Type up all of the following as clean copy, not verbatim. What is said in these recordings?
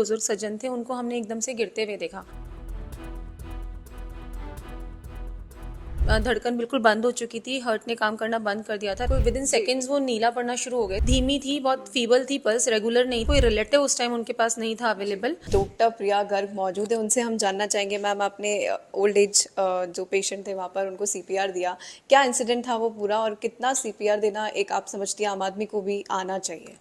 बुजुर्ग सज्जन थे, उनको हमने एकदम से गिरते हुए देखा। धड़कन बिल्कुल बंद हो चुकी थी, हार्ट ने काम करना बंद कर दिया था। कोई विद इन सेकेंड्स वो नीला पड़ना शुरू हो गए। धीमी थी, बहुत फीबल थी, पल्स रेगुलर नहीं। कोई रिलेटिव उस टाइम उनके पास नहीं था अवेलेबल। डॉक्टर प्रिया गर्ग मौजूद है, उनसे हम जानना चाहेंगे मैम, आपने ओल्ड एज जो पेशेंट थे वहाँ पर उनको सीपीआर दिया, क्या इंसिडेंट था वो पूरा, और कितना सीपीआर देना एक आप समझती हैं आम आदमी को भी आना चाहिए?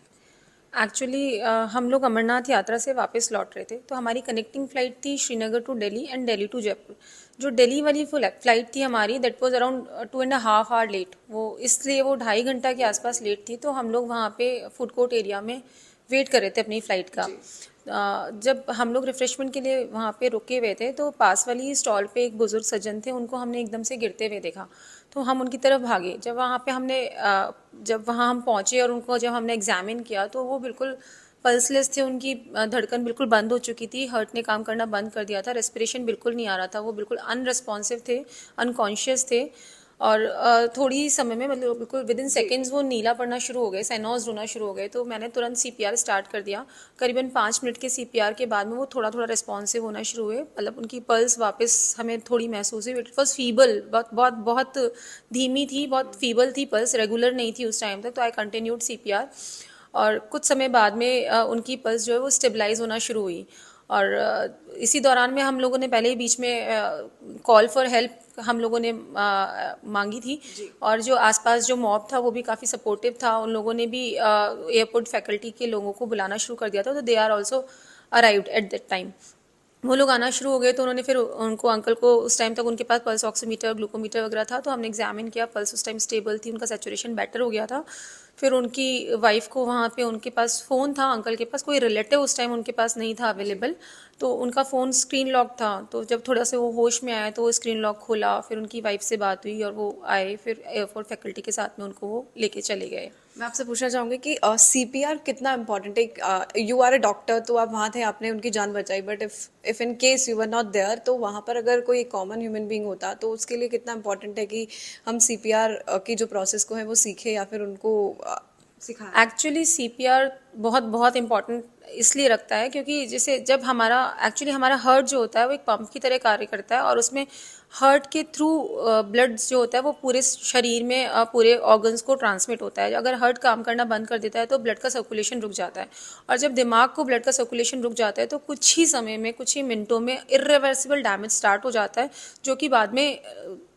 एक्चुअली हम लोग अमरनाथ यात्रा से वापस लौट रहे थे, तो हमारी कनेक्टिंग फ़्लाइट थी Srinagar to Delhi and Delhi to Jaipur. जो दिल्ली वाली फ़्लाइट थी हमारी, that was around 2.5 hour late. वो इसलिए वो 2.5 घंटा के आसपास लेट थी। तो हम लोग वहाँ पे फूड कोर्ट एरिया में वेट कर रहे थे अपनी फ़्लाइट का। जब हम लोग रिफ़्रेशमेंट के लिए वहाँ पे रुके हुए थे, तो पास वाली स्टॉल पे एक बुज़ुर्ग सज्जन थे, उनको हमने एकदम से गिरते हुए देखा। तो हम उनकी तरफ भागे। जब वहाँ हम पहुँचे और उनको जब हमने एग्ज़ामिन किया, तो वो बिल्कुल पल्सलेस थे। उनकी धड़कन बिल्कुल बंद हो चुकी थी, हार्ट ने काम करना बंद कर दिया था, रेस्पिरेशन बिल्कुल नहीं आ रहा था। वो बिल्कुल अनरिस्पॉन्सिव थे, अनकॉन्शियस थे। और थोड़ी ही समय में, मतलब बिल्कुल विद इन सेकेंड्स वो नीला पड़ना शुरू हो गए, साइनोज रोना शुरू हो गए। तो मैंने तुरंत सीपीआर स्टार्ट कर दिया। करीबन 5 मिनट के सीपीआर के बाद में वो थोड़ा थोड़ा रिस्पॉन्सिव होना शुरू हुए, मतलब उनकी पल्स वापस हमें थोड़ी महसूस हुई। इट वॉज फीबल, बहुत बहुत बहुत धीमी थी, बहुत फीबल थी, पल्स रेगुलर नहीं थी उस टाइम तक। तो आई कंटिन्यूड सीपीआर, और कुछ समय बाद में उनकी पल्स जो है वो स्टेबलाइज होना शुरू हुई। और इसी दौरान में हम लोगों ने पहले ही बीच में कॉल फॉर हेल्प हम लोगों ने मांगी थी। और जो आसपास जो मॉब था वो भी काफ़ी सपोर्टिव था। उन लोगों ने भी एयरपोर्ट फैकल्टी के लोगों को बुलाना शुरू कर दिया था। तो they are also arrived at that time. वो लोग आना शुरू हो गए। तो उन्होंने फिर उनको, अंकल को, उस टाइम तक उनके पास पल्स ऑक्सीमीटर, ग्लूकोमीटर वगैरह था। तो हमने एग्जामिन किया, पल्स उस टाइम स्टेबल थी, उनका सैचुरेशन बेटर हो गया था। फिर उनकी वाइफ को वहाँ पे, उनके पास फ़ोन था अंकल के पास, कोई रिलेटिव उस टाइम उनके पास नहीं था अवेलेबल। तो उनका फ़ोन स्क्रीन लॉक था। तो जब थोड़ा से वो होश में आया तो वो स्क्रीन लॉक खोला, फिर उनकी वाइफ से बात हुई और वो आए, फिर एयरपोर्ट फैकल्टी के साथ में उनको वो लेके चले गए। मैं आपसे पूछना चाहूँगी कि सीपीआर कितना इम्पोर्टेंट है? यू आर अ डॉक्टर, तो आप वहाँ थे, आपने उनकी जान बचाई, but if in case you are not there, तो वहाँ पर अगर कोई कॉमन ह्यूमन बीइंग होता तो उसके लिए कितना इम्पोर्टेंट है कि हम सीपीआर की जो प्रोसेस को है वो सीखें या फिर उनको सिखाएं? एक्चुअली सीपीआर बहुत बहुत इम्पॉर्टेंट इसलिए रखता है क्योंकि जैसे जब हमारा हार्ट जो होता है वो एक पंप की तरह कार्य करता है, और उसमें हार्ट के थ्रू ब्लड जो होता है वो पूरे शरीर में पूरे ऑर्गन्स को ट्रांसमिट होता है। अगर हार्ट काम करना बंद कर देता है तो ब्लड का सर्कुलेशन रुक जाता है। और जब दिमाग को ब्लड का सर्कुलेशन रुक जाता है तो कुछ ही समय में, कुछ ही मिनटों में इर्रिवर्सिबल डैमेज स्टार्ट हो जाता है, जो कि बाद में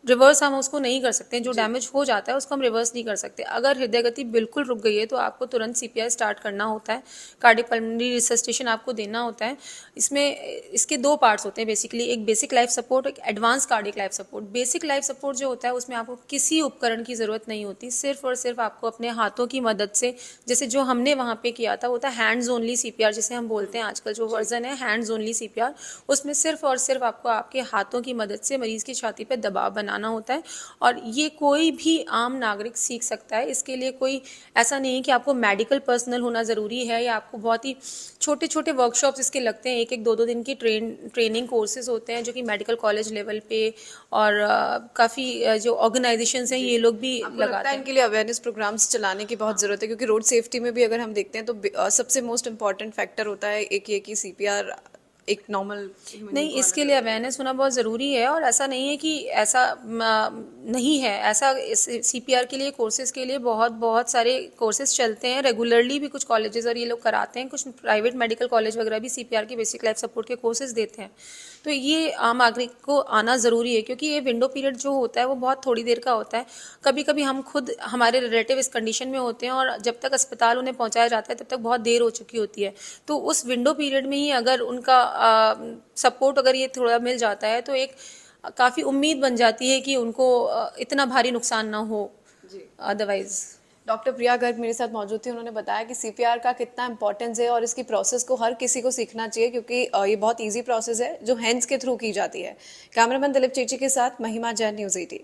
रिवर्स हम उसको नहीं कर सकते। जो डैमेज हो जाता है उसको हम रिवर्स नहीं कर सकते। अगर हृदय गति बिल्कुल रुक गई है तो आपको तुरंत सीपीआर स्टार्ट करना होता है, कार्डियक पल्मोनरी रिसस्टेशन आपको देना होता है। इसके 2 पार्ट्स होते हैं बेसिकली, एक बेसिक लाइफ सपोर्ट, एक advance cardiac life support. Basic life support जो होता है उसमें आपको किसी उपकरण की ज़रूरत नहीं होती, सिर्फ और सिर्फ आपको अपने हाथों की मदद से, जैसे जो हमने वहाँ पे किया था, वो था हैंड्स ओनली सीपीआर, जिसे हम बोलते हैं आजकल जो वर्जन है हैंड्स ओनली सीपीआर। उसमें सिर्फ और सिर्फ आपको आपके हाथों की मदद से मरीज़ की छाती पर दबाव बनाना होता है। और ये कोई भी आम नागरिक सीख सकता है। इसके लिए कोई ऐसा नहीं है कि आपको मेडिकल पर्सनल होना ज़रूरी है, या आपको बहुत ही छोटे छोटे वर्कशॉप्स इसके लगते हैं। 1-1, 2-2 दिन की ट्रेनिंग कोर्सेज होते हैं जो कि मेडिकल कॉलेज लेवल पे, और काफ़ी जो ऑर्गेनाइजेशंस हैं ये लोग भी लगाते हैं। इनके लिए अवेयरनेस प्रोग्राम्स चलाने की बहुत ज़रूरत है, क्योंकि रोड सेफ्टी में भी अगर हम देखते हैं तो सबसे मोस्ट इम्पॉर्टेंट फैक्टर होता है एक ये कि सीपीआर एक नॉर्मल नहीं, इसके लिए अवेयरनेस होना बहुत ज़रूरी है। और ऐसा नहीं है कि ऐसा नहीं है, ऐसा सीपीआर के लिए, कोर्सेज के लिए बहुत बहुत सारे कोर्सेज चलते हैं रेगुलरली भी। कुछ कॉलेजेस और ये लोग कराते हैं, कुछ प्राइवेट मेडिकल कॉलेज वगैरह भी सीपीआर के बेसिक लाइफ सपोर्ट के कोर्सेज देते हैं। तो ये आम नागरिक को आना ज़रूरी है, क्योंकि ये विंडो पीरियड जो होता है वो बहुत थोड़ी देर का होता है। कभी कभी हम खुद, हमारे रिलेटिव इस कंडीशन में होते हैं और जब तक अस्पताल उन्हें पहुंचाया जाता है तब तक बहुत देर हो चुकी होती है। तो उस विंडो पीरियड में ही अगर उनका सपोर्ट अगर ये थोड़ा मिल जाता है तो एक काफ़ी उम्मीद बन जाती है कि उनको इतना भारी नुकसान ना हो अदरवाइज। डॉक्टर प्रिया गर्ग मेरे साथ मौजूद थी, उन्होंने बताया कि सीपीआर का कितना इंपॉर्टेंस है और इसकी प्रोसेस को हर किसी को सीखना चाहिए, क्योंकि ये बहुत इजी प्रोसेस है जो हैंड्स के थ्रू की जाती है। कैमरामैन दिलीप चेची के साथ महिमा जैन, न्यूज़ 18।